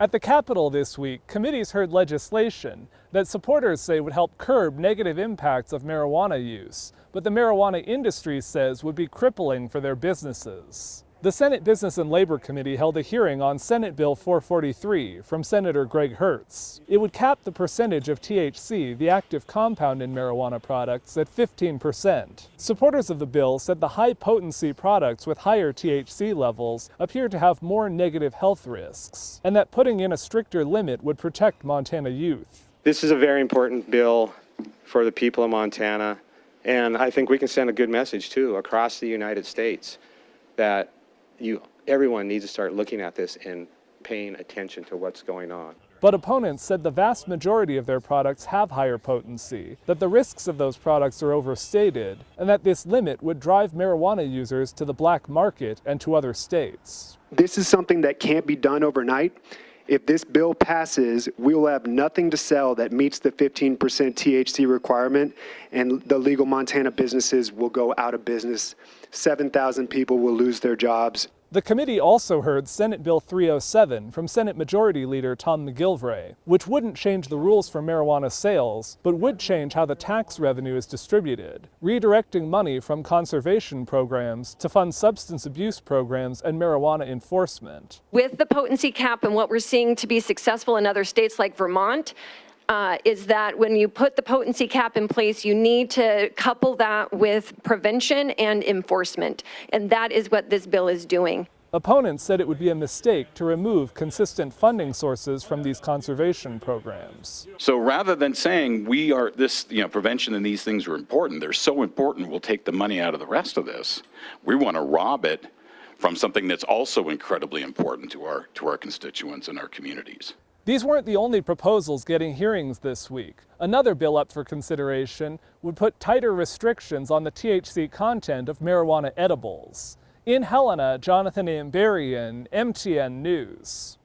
At the Capitol this week, committees heard legislation that supporters say would help curb negative impacts of marijuana use, but the marijuana industry says would be crippling for their businesses. The Senate Business and Labor Committee held a hearing on Senate Bill 443 from Senator Greg Hertz. It would cap the percentage of THC, the active compound in marijuana products, at 15%. Supporters of the bill said the high-potency products with higher THC levels appear to have more negative health risks, and that putting in a stricter limit would protect Montana youth. This is a very important bill for the people of Montana, and I think we can send a good message, too, across the United States that everyone needs to start looking at this and paying attention to what's going on. But opponents said the vast majority of their products have higher potency, that the risks of those products are overstated, and that this limit would drive marijuana users to the black market and to other states. This is something that can't be done overnight. If this bill passes, we will have nothing to sell that meets the 15% THC requirement, and the legal Montana businesses will go out of business. 7,000 people will lose their jobs. The committee also heard Senate Bill 307 from Senate Majority Leader Tom McGilvray, which wouldn't change the rules for marijuana sales, but would change how the tax revenue is distributed, redirecting money from conservation programs to fund substance abuse programs and marijuana enforcement. With the potency cap and what we're seeing to be successful in other states like Vermont, is that when you put the potency cap in place, you need to couple that with prevention and enforcement. And that is what this bill is doing. Opponents said it would be a mistake to remove consistent funding sources from these conservation programs. So rather than saying prevention and these things are important, they're so important we'll take the money out of the rest of this, we want to rob it from something that's also incredibly important to our constituents and our communities. These weren't the only proposals getting hearings this week. Another bill up for consideration would put tighter restrictions on the THC content of marijuana edibles. In Helena, Jonathan Amberian, MTN News.